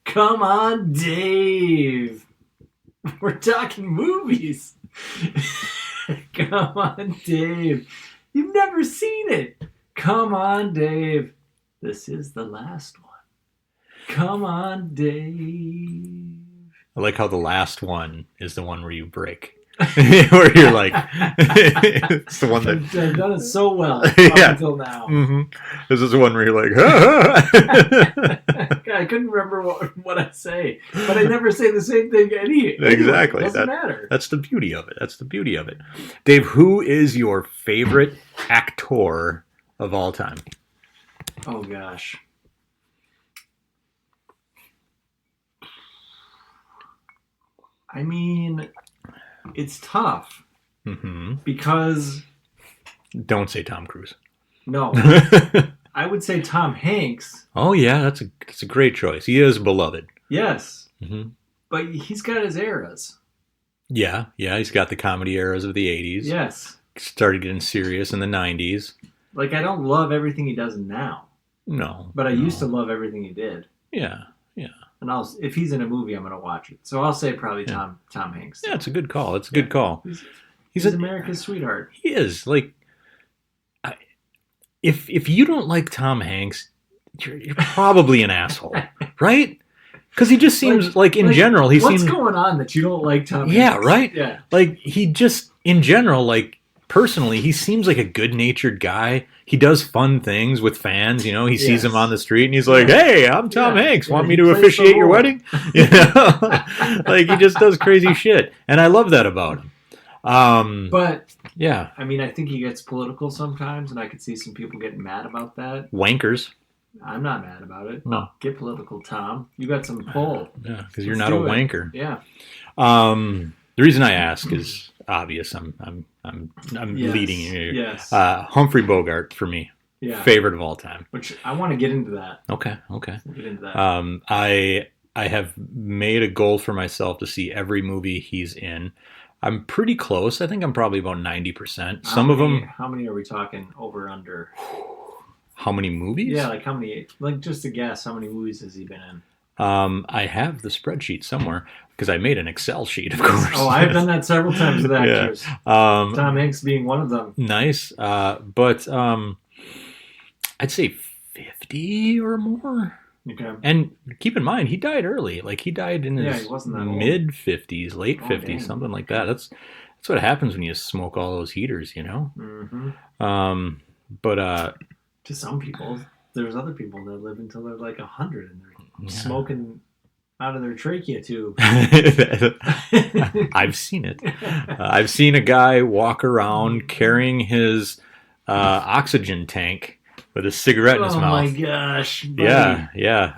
Come on, Dave. We're talking movies. Come on, Dave. You've never seen it. Come on, Dave. This is the last one. Come on, Dave. I like how the last one is the one where you break. Where you're like, it's the one that I've done it so well Yeah. until now. Mm-hmm. This is the one where you're like, ah. I couldn't remember what I say, but I never say the same thing anyway. Exactly. It doesn't matter. That's the beauty of it. Dave, who is your favorite actor of all time? Oh gosh. I mean, it's tough because Don't say Tom Cruise. no, I would say Tom Hanks. Oh yeah, that's a great choice. He is beloved. Yes, but he's got his eras. Yeah, he's got the comedy eras of the 80s. Yes, Started getting serious in the 90s. like I don't love everything he does now. No. But I used to love everything he did. Yeah. And if he's in a movie, I'm going to watch it. So I'll say probably Tom Hanks. Yeah, it's a good call. It's a good call. He's America's sweetheart. He is. Like, if you don't like Tom Hanks, you're probably an asshole, right? Because he just seems like in general, he seems... What's going on that you don't like Tom Hanks? Yeah, right? Yeah. Like, he just, in general, like, personally, he seems like a good-natured guy. He does fun things with fans, you know. He sees them on the street, and he's like, "Hey, I'm Tom Hanks. Want me to officiate your wedding?" You know, like he just does crazy shit, and I love that about him. But yeah, I mean, I think he gets political sometimes, and I could see some people getting mad about that. Wankers. I'm not mad about it. No, get political, Tom. You got some pull. Yeah, because you're not a wanker. Yeah. The reason I ask is obvious. I'm leading you. Yes. Humphrey Bogart for me. Yeah. Favorite of all time. Which I want to get into that. Okay. We'll get into that. I have made a goal for myself to see every movie he's in. I'm pretty close. I think I'm probably about 90%. Some of them. How many are we talking over under? How many movies? Yeah, like how many? Like just to guess, how many movies has he been in? I have the spreadsheet somewhere because I made an Excel sheet, of course. Oh, I've done that several times with actors. Yeah. Tom Hanks being one of them. Nice, but I'd say 50 or more. Okay. And keep in mind, he died early. Like he died in his mid 50s, late 50s, something like that. That's what happens when you smoke all those heaters, you know. Mm-hmm. But to some people, there's other people that live until they're like 100 and they're smoking out of their trachea tube. I've seen it. I've seen a guy walk around carrying his oxygen tank with a cigarette in his mouth. Oh my gosh. Buddy. Yeah.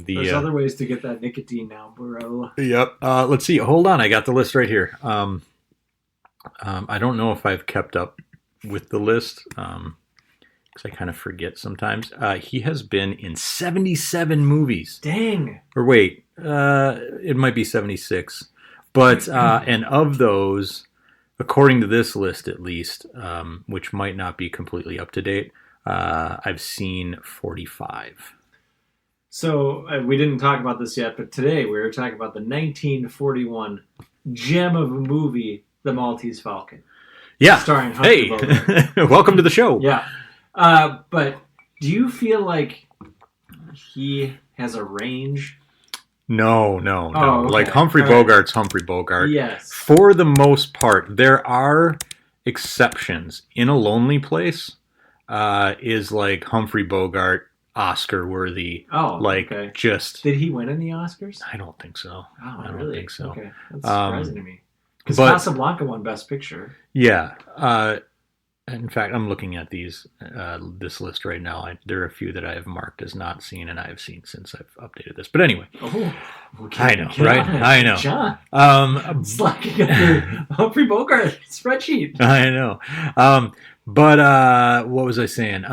There's other ways to get that nicotine now, bro. Yep. Let's see. Hold on. I got the list right here. I don't know if I've kept up with the list because I kind of forget sometimes. He has been in 77 movies. Dang. Or wait, it might be 76. But, and of those, according to this list at least, which might not be completely up to date, I've seen 45. So we didn't talk about this yet, but today we were talking about the 1941 gem of a movie, The Maltese Falcon. Yeah. Starring Humphrey Bogart. Welcome to the show. Yeah. But do you feel like he has a range? No. Okay. Like Humphrey Bogart's Humphrey Bogart. Yes. For the most part, there are exceptions. In A Lonely Place is like Humphrey Bogart, Oscar worthy. Oh, like okay. Just. Did he win any Oscars? I don't think so. Oh, I don't really? think so. Okay, that's surprising to me. Because Casablanca won Best Picture. Yeah. In fact, I'm looking at this list right now. There are a few that I have marked as not seen, and I have seen since I've updated this. But anyway, I know, right? I know. John, slacking at your Humphrey Bogart spreadsheet. I know. But what was I saying?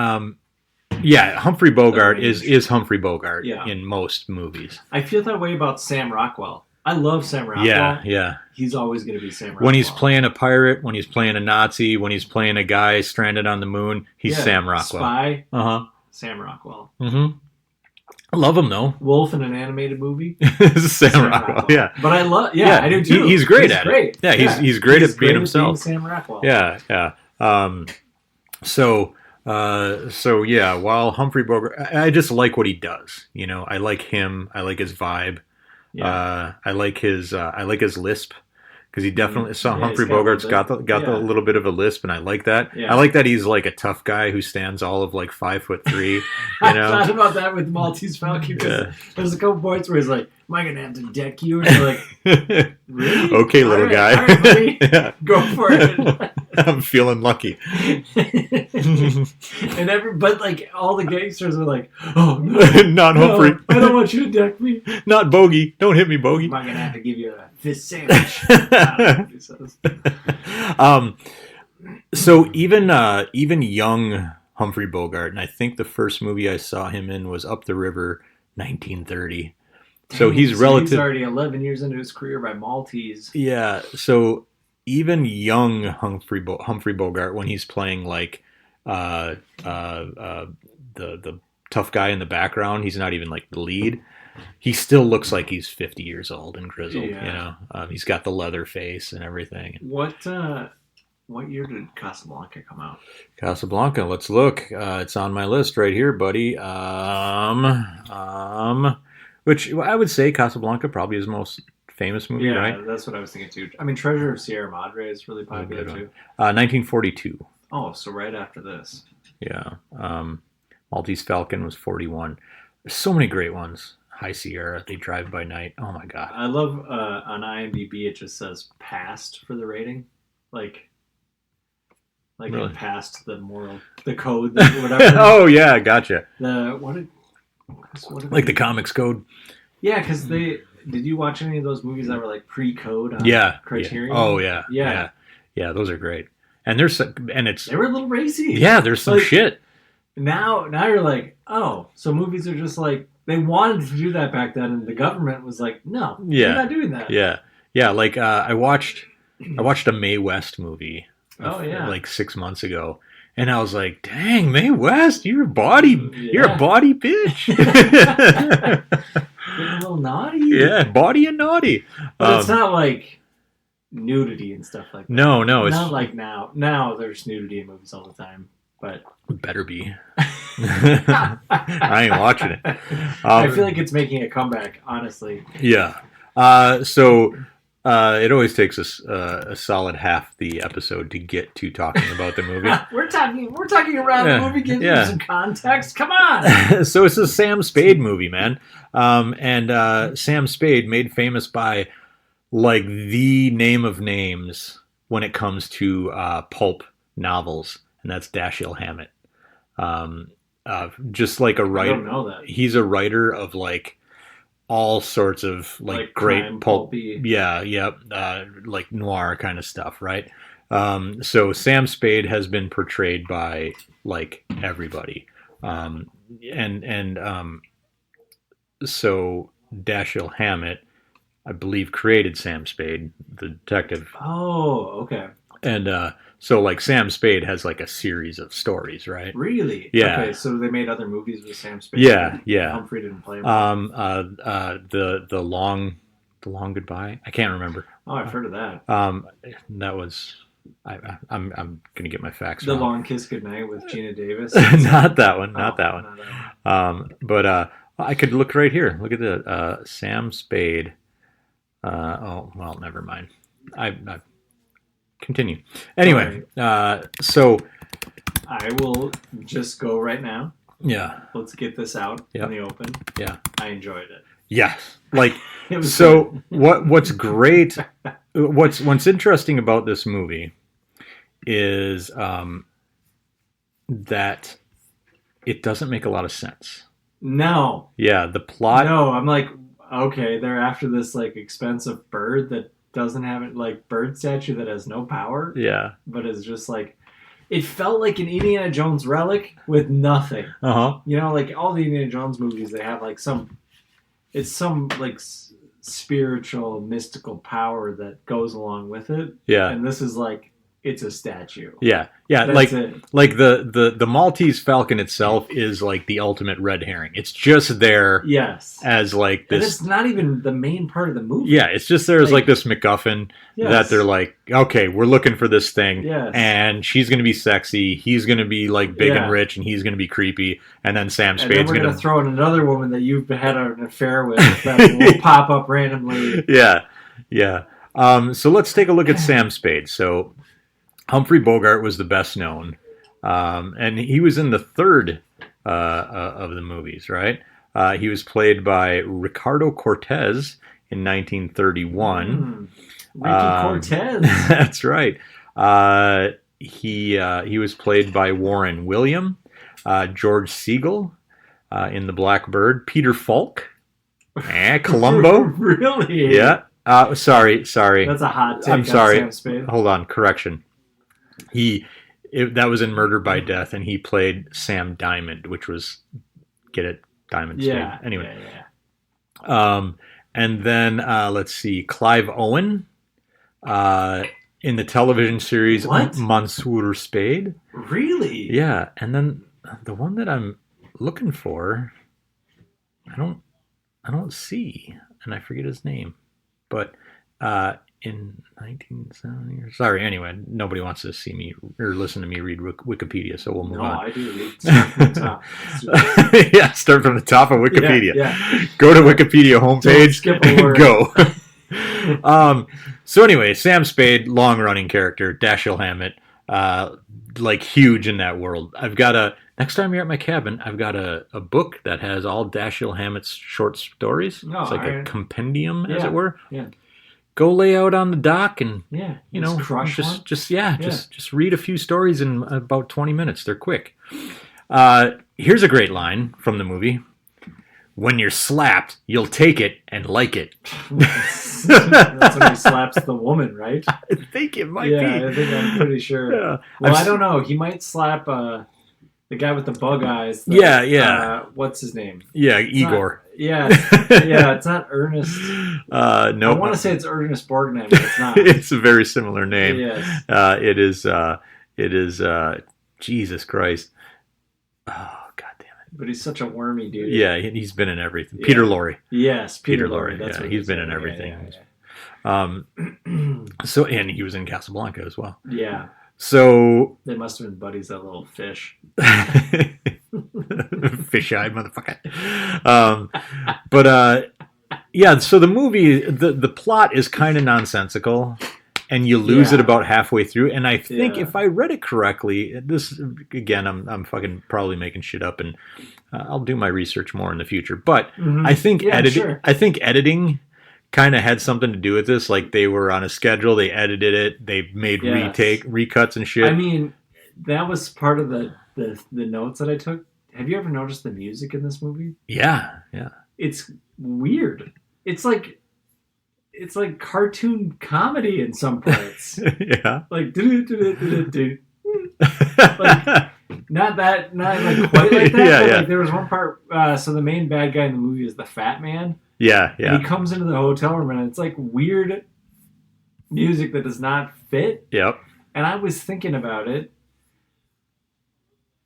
Yeah, Humphrey Bogart is Humphrey Bogart in most movies. I feel that way about Sam Rockwell. I love Sam Rockwell. Yeah. He's always going to be Sam Rockwell. When he's playing a pirate, when he's playing a Nazi, when he's playing a guy stranded on the moon, he's Sam Rockwell. Spy. Sam Rockwell. Mm-hmm. I love him though. Wolf in an animated movie. Sam Rockwell. Yeah, but I love. Yeah, I do too. He's great at it. Yeah, he's great at being himself. Sam Rockwell. Yeah. So yeah. While Humphrey Bogart, I just like what he does. You know, I like him. I like his vibe. Yeah. I like his lisp. Because he definitely Humphrey Bogart's got the little bit of a lisp, and I like that. Yeah. I like that he's like a tough guy who stands all of like 5'3". You know, I thought about that with Maltese Falcon. Because there's a couple points where he's like, "Am I gonna have to deck you?" And you're like, "Really? Okay, little guy, all right, buddy. Yeah. Go for it." I'm feeling lucky. But like all the gangsters are like, "Oh no, not Humphrey! I don't want you to deck me. Not Bogey. Don't hit me, Bogey. Am I gonna have to give you a fist sandwich?" So even young Humphrey Bogart, and I think the first movie I saw him in was Up the River, 1930. So he's already 11 years into his career by Maltese. Yeah. So even young Humphrey Bogart, when he's playing like the tough guy in the background, he's not even like the lead. He still looks like he's 50 years old and grizzled. Yeah. You know, he's got the leather face and everything. What year did Casablanca come out? Casablanca. Let's look. It's on my list right here, buddy. Which I would say Casablanca probably is the most famous movie, right? Yeah, that's what I was thinking too. I mean, Treasure of Sierra Madre is really popular too. 1942. Oh, so right after this. Yeah. Maltese Falcon was 41. There's so many great ones. High Sierra, They Drive by Night. Oh my God. I love on IMDb it just says passed for the rating, like really? It passed the code, whatever. Oh yeah, gotcha. What like the comics code. Yeah, because did you watch any of those movies that were like pre-code on Criterion? Yeah. Oh yeah. Those are great. And they were a little racy. Yeah, there's some shit. Now you're like, oh, so movies are just like they wanted to do that back then, and the government was like, no, you're not doing that. Yeah. Like I watched a Mae West movie. Like 6 months ago. And I was like, dang, Mae West, you're a body bitch. Getting a little naughty. Yeah, body and naughty. But it's not like nudity and stuff like that. No. It's not like now. Now there's nudity in movies all the time. But better be. I ain't watching it. I feel like it's making a comeback, honestly. Yeah. It always takes us a solid half the episode to get to talking about the movie. We're talking around the movie, giving you some context. Come on. So it's a Sam Spade movie, man. And Sam Spade, made famous by like the name of names when it comes to pulp novels, and that's Dashiell Hammett. Just like a writer. I don't know that. He's a writer of like all sorts of like great pulp, like noir kind of stuff, right? So Sam Spade has been portrayed by like everybody, so Dashiell Hammett, I believe, created Sam Spade, the detective. Oh, okay. And so like Sam Spade has like a series of stories, right? Really? Yeah. Okay, so they made other movies with Sam Spade. Yeah. Humphrey didn't play him. The long goodbye. I can't remember. Oh, I've heard of that. That was. I'm gonna get my facts wrong. The Long Kiss Goodnight with Gina Davis. Not that one. Not that one. But I could look right here. Look at the Sam Spade. Never mind. I continue. Anyway, so I will just go right now. Yeah. Let's get this out in the open. Yeah. I enjoyed it. Yes. Like so what's great what's interesting about this movie is that it doesn't make a lot of sense. No. Yeah, the plot. No, I'm like, okay, they're after this like expensive bird that doesn't have it, like bird statue that has no power. Yeah. But it's just like, it felt like an Indiana Jones relic with nothing. Uh-huh. You know, like all the Indiana Jones movies, they have like some like spiritual, mystical power that goes along with it. Yeah. And this is like it's a statue. Yeah, yeah. That's it. Like the Maltese Falcon itself is like the ultimate red herring. It's just there Yes. as like And this. it's not even the main part of the movie. Yeah, it's just there as like this MacGuffin that they're like, okay, we're looking for this thing, and she's gonna be sexy, he's gonna be like big and rich, and he's gonna be creepy, and then Sam Spade's gonna throw in another woman that you've had an affair with that will pop up randomly. Yeah, yeah. So let's take a look at Sam Spade. So Humphrey Bogart was the best known, and he was in the third of the movies, right? He was played by Ricardo Cortez in 1931. Ricky Cortez. That's right. He was played by Warren William, George Siegel in The Blackbird, Peter Falk, Columbo. Really? Yeah. Sorry. That's a hot take. I'm sorry. Sam Spade. Hold on. Correction. That was in Murder by Death, and he played Sam Diamond, which was Diamond Spade. Yeah. Anyway. Yeah. And then let's see, Clive Owen in the television series Monsieur Spade. Really? Yeah. And then the one that I'm looking for, I don't see, and I forget his name, but in 1970. Sorry. Anyway, nobody wants to see me or listen to me read Wikipedia, so we'll move on. No, I do. Start from the top. Yeah, start from the top of Wikipedia. Yeah. Go to Wikipedia homepage. Skip a word. Go. So anyway, Sam Spade, long-running character, Dashiell Hammett, like huge in that world. Next time you're at my cabin, I've got a book that has all Dashiell Hammett's short stories. Oh, it's like a compendium, as it were. Yeah. Go lay out on the dock and just read a few stories in about 20 minutes. They're quick. Here's a great line from the movie. When you're slapped, you'll take it and like it. That's when he slaps the woman, right? I think it might be. Yeah, I'm pretty sure. Yeah. Well, I don't know. He might slap the guy with the bug eyes. What's his name? Yeah, Igor. It's not Ernest. No. I want to say it's Ernest Borgnine, but it's not. It's a very similar name. Yes. It is. Jesus Christ. Oh, God damn it. But he's such a wormy dude. Yeah, he's been in everything. Peter Lorre. Yes, Peter Lorre. That's what he's been in everything. So, and he was in Casablanca as well. Yeah. So they must have been buddies, that little fish. Fish-eyed motherfucker. So the movie, the plot is kind of nonsensical, and you lose it about halfway through. And I think if I read it correctly, this again, I'm fucking probably making shit up, and I'll do my research more in the future. But I think editing kind of had something to do with this. Like, they were on a schedule, they edited it, they made recuts and shit. I mean, that was part of the notes that I took. Have you ever noticed the music in this movie? Yeah. It's weird. It's like cartoon comedy in some parts. Yeah. Like do. Like not like quite like that. But like, there was one part. So the main bad guy in the movie is the fat man. Yeah. And he comes into the hotel room and it's like weird music that does not fit. Yep. And I was thinking about it.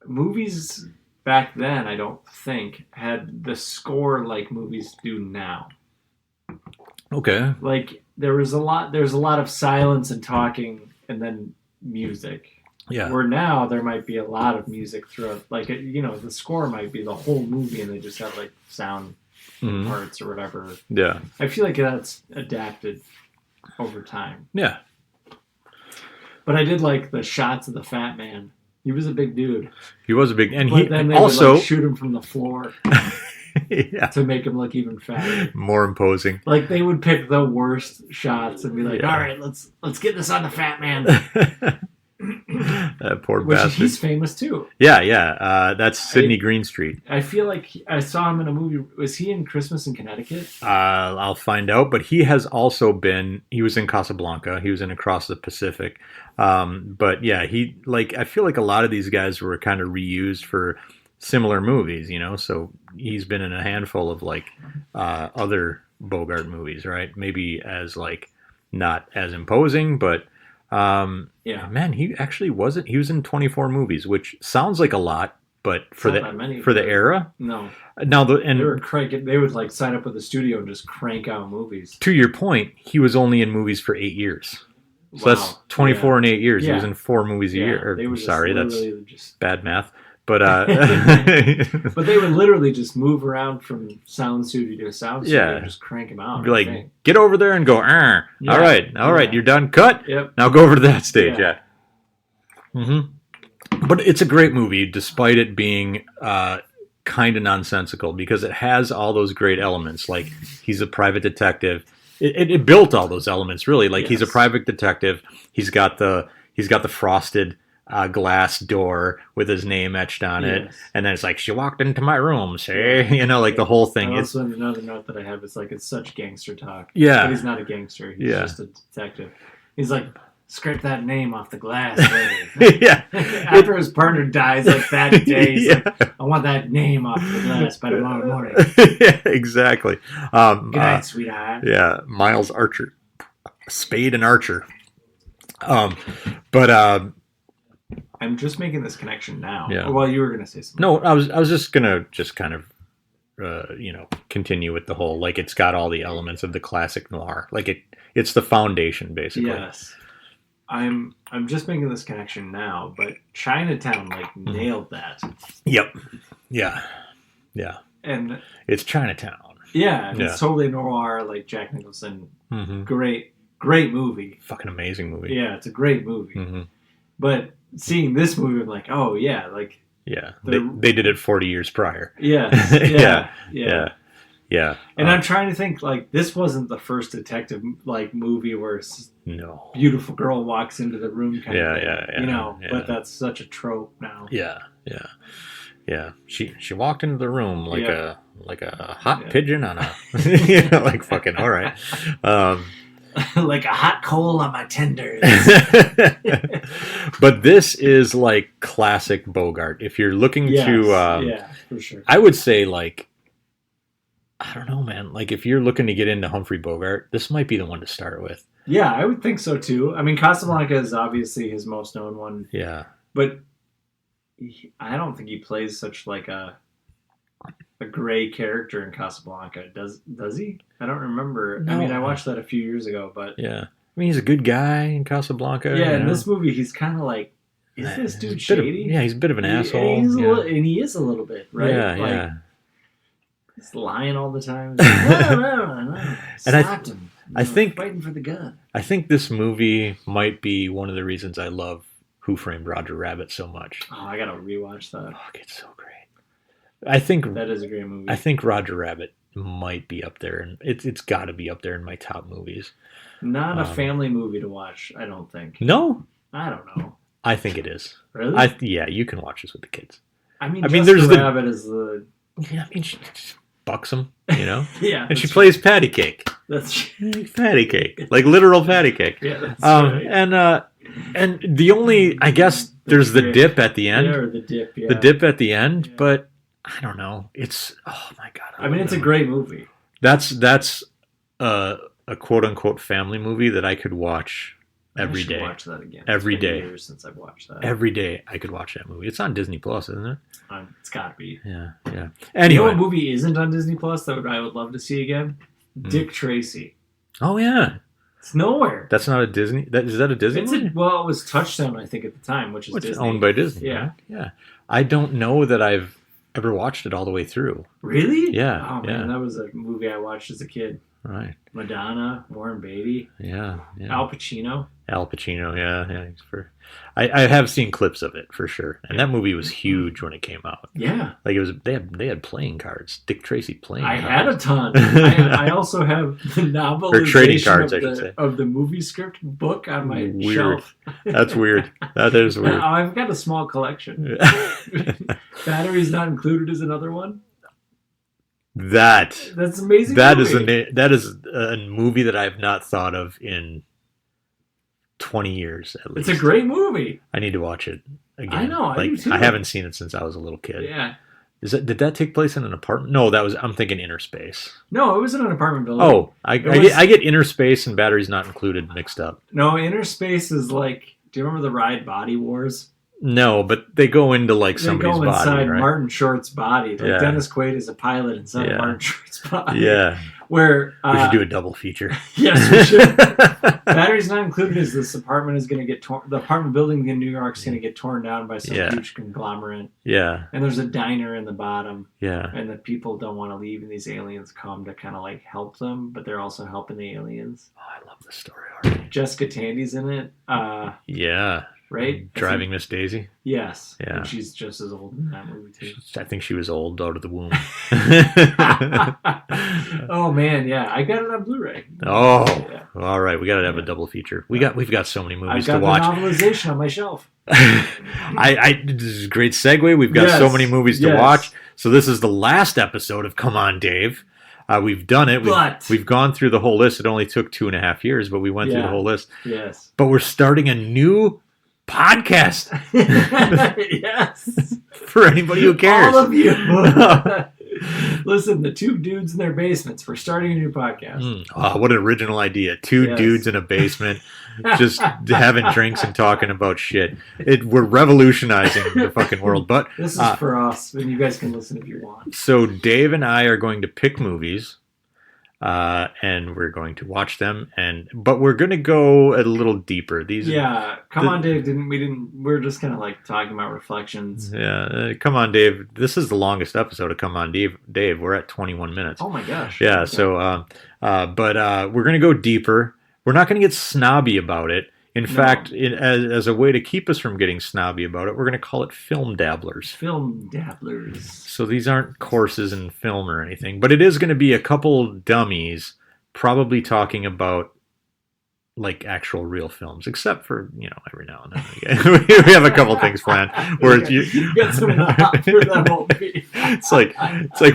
Movies back then, I don't think, had the score like movies do now. Okay. Like there's a lot of silence and talking and then music. Yeah. Where now there might be a lot of music throughout, like, the score might be the whole movie and they just have like sound parts or whatever. Yeah. I feel like that's adapted over time. Yeah. But I did like the shots of the fat man. He was a big dude. He was a big, and but he then they also would, like, shoot him from the floor. Yeah. To make him look even fatter. More imposing. Like, they would pick the worst shots and be like, all right, let's get this on the fat man. That poor bastard. He's famous too. Yeah. That's Sidney Greenstreet. I feel like I saw him in a movie. Was he in Christmas in Connecticut? I'll find out. But he has also he was in Casablanca. He was in Across the Pacific. But yeah, I feel like a lot of these guys were kind of reused for similar movies, so he's been in a handful of like other Bogart movies, right? Maybe as like not as imposing, but Yeah. Man, he actually wasn't. He was in 24 movies, which sounds like a lot, but for Not that many, the era, no. now They were cranking. They would like sign up with the studio and just crank out movies. to your point, he was only in movies for 8 years. So that's 24 in 8 years. Yeah. He was in 4 movies a year. Or, they were sorry, that's just bad math. But but they would literally just move around from sound studio to sound studio and just crank them out. Be like, get over there and go. Yeah. All right, you're done. Cut. Yep. Now go over to that stage. Yeah. But it's a great movie, despite it being kind of nonsensical, because it has all those great elements. Like he's a private detective. It built all those elements really. Like he's a private detective. He's got the frosted glass door with his name etched on it, and then it's like, she walked into my room, say, like the whole thing. Also, another note that I have is like, it's such gangster talk. Yeah, but he's not a gangster. He's just a detective. He's like, scrape that name off the glass. Yeah. After his partner dies like that day, he's like, I want that name off the glass by tomorrow morning. Yeah, exactly. Good night, sweetheart. Yeah, Miles Archer, Spade and Archer. But I'm just making this connection now. Yeah. Well, you were going to say something. No, I was just gonna kind of continue with the whole, like, it's got all the elements of the classic noir. Like it's the foundation basically. Yes. I'm just making this connection now, but Chinatown nailed that. Yep. Yeah. Yeah. And it's Chinatown. Yeah, and it's totally noir, like Jack Nicholson. Great movie. Fucking amazing movie. Yeah, it's a great movie. But seeing this movie, I'm like, oh yeah, like they did it 40 years prior. Yeah. Yeah. And I'm trying to think, like, this wasn't the first detective movie where beautiful girl walks into the room kind of thing. But that's such a trope now. Yeah. She walked into the room like a hot pigeon on a like fucking all right. Like a hot coal on my tenders. But this is like classic Bogart. If you're looking to for sure. I would say, like, I don't know, man. Like, if you're looking to get into Humphrey Bogart, this might be the one to start with. Yeah, I would think so too. I mean, Casablanca is obviously his most known one. Yeah. But I don't think he plays such like a gray character in Casablanca. Does he? I don't remember. No. I mean, I watched that a few years ago, but yeah. I mean, he's a good guy in Casablanca. Yeah, in this movie, he's kind of like, is this dude shady? He's a bit of an asshole. And he is a little bit, right? Yeah, he's lying all the time. No. And I think fighting for the gun. I think this movie might be one of the reasons I love Who Framed Roger Rabbit so much. Oh, I gotta rewatch that. Fuck, it's so great. I think that is a great movie. I think Roger Rabbit might be up there, and it's got to be up there in my top movies. Not a family movie to watch, I don't think. No, I don't know. I think it is. Really? Yeah, you can watch this with the kids. I mean, there's Rabbit is the. Yeah, I mean, she just bucks him, Yeah, and she plays patty cake. That's patty cake, like literal patty cake. Yeah, that's right. And the only, I guess, there's the dip at the end. Yeah, or the dip. Yeah. The dip at the end, but. I don't know. It's oh my god. I mean, it's a great movie. That's a quote unquote family movie that I could watch every day. Watch that again. Every day. Years since I've watched that. Every day I could watch that movie. It's on Disney Plus, isn't it? It's got to be. Yeah. Anyway, you know what movie isn't on Disney Plus that I would love to see again? Dick Tracy. Oh yeah. It's nowhere. That's not a Disney. Is that a Disney movie? It was Touchstone, I think, at the time, which is Disney. Owned by Disney. Yeah. Right? Yeah. I don't know that I've ever watched it all the way through. Really? Yeah. Oh man, that was a movie I watched as a kid. Right. Madonna, Warren Beatty. Yeah. Al Pacino. Yeah. I have seen clips of it for sure, and that movie was huge when it came out. Yeah. Like it was. They had playing cards. Dick Tracy playing cards. I had a ton. I also have the novelization or trading cards, I should say, of the movie script book on my shelf. That's weird. That is weird. I've got a small collection. Batteries Not Included is another one. That's amazing. That is a movie that I have not thought of in 20 years at least. It's a great movie. I need to watch it again. I know. I do too. I haven't seen it since I was a little kid. Yeah. Did that take place in an apartment? No, I'm thinking Inner Space. No, it was in an apartment building. Oh, I get Inner Space and Batteries Not Included mixed up. No, Inner Space is like, do you remember the ride Body Wars? No, but they go into like somebody's body, right? They go inside Martin Short's body. Like Dennis Quaid is a pilot inside Martin Short's body. Yeah. Where we should do a double feature. Yes, we should. Batteries Not Included is this apartment is going to get torn. The apartment building in New York is going to get torn down by some huge conglomerate. Yeah. And there's a diner in the bottom. Yeah. And the people don't want to leave, and these aliens come to kind of like help them, but they're also helping the aliens. Oh, I love this story already. Jessica Tandy's in it. Yeah. Right? Driving Miss Daisy? Yes. Yeah. And she's just as old in that movie, too. I think she was old out of the womb. Oh, man, yeah. I got it on Blu-ray. Oh, yeah. All right. We got to have a double feature. We've got so many movies to watch. I've got the novelization on my shelf. This is a great segue. We've got so many movies to watch. So this is the last episode of Come On, Dave. We've done it. We've gone through the whole list. It only took 2.5 years, but we went through the whole list. Yes. But we're starting a new podcast. Yes. For anybody who cares. All of you. Listen, the two dudes in their basements. We're starting a new podcast. Oh, what an original idea. Two dudes in a basement just having drinks and talking about shit. We're revolutionizing the fucking world. But this is for us, and you guys can listen if you want. So Dave and I are going to pick movies. And we're going to watch them, but we're going to go a little deeper. Come on, Dave. We're just kind of like talking about reflections. Yeah, Come On, Dave. This is the longest episode of Come On, Dave. We're at 21 minutes. Oh my gosh. Yeah. Okay. So, but we're going to go deeper. We're not going to get snobby about it. In fact, as a way to keep us from getting snobby about it, we're going to call it Film Dabblers. Film Dabblers. So these aren't courses in film or anything, but it is going to be a couple dummies probably talking about like actual real films, except for, every now and then. We have a couple things planned where you got some hot for that won't be. It's like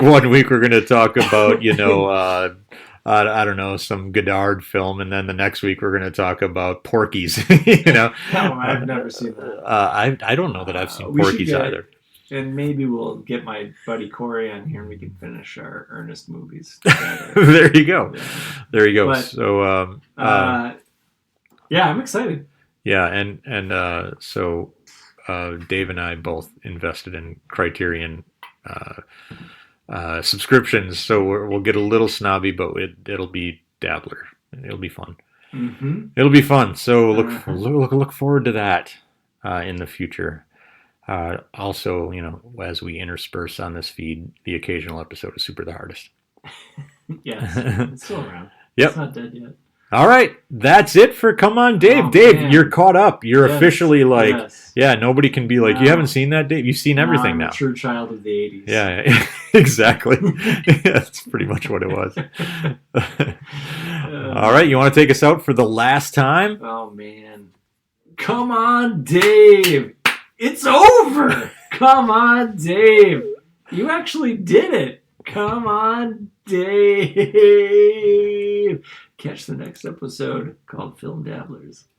1 week we're going to talk about, I don't know, some Godard film, and then the next week we're going to talk about Porky's. No, I've never seen that. I don't know that I've seen Porky's either. And maybe we'll get my buddy Corey on here, and we can finish our Ernest movies together. There you go. Yeah. There you go. But, so, I'm excited. Yeah, and so Dave and I both invested in Criterion subscriptions, so we'll get a little snobby, but it'll be dabbler. It'll be fun. Mm-hmm. It'll be fun. So look forward to that in the future. Also, as we intersperse on this feed, the occasional episode of Super the Hardest. Yes, it's still around. Yep. It's not dead yet. All right, that's it for Come On, Dave. Oh, Dave, man. you're caught up. You're officially like, yes. Nobody can be like, you haven't seen that, Dave? You've seen everything I'm now. A true child of the 80s. Yeah, exactly. That's pretty much what it was. All right, you want to take us out for the last time? Oh, man. Come on, Dave. It's over. Come on, Dave. You actually did it. Come on, Dave. Catch the next episode called Film Dabblers.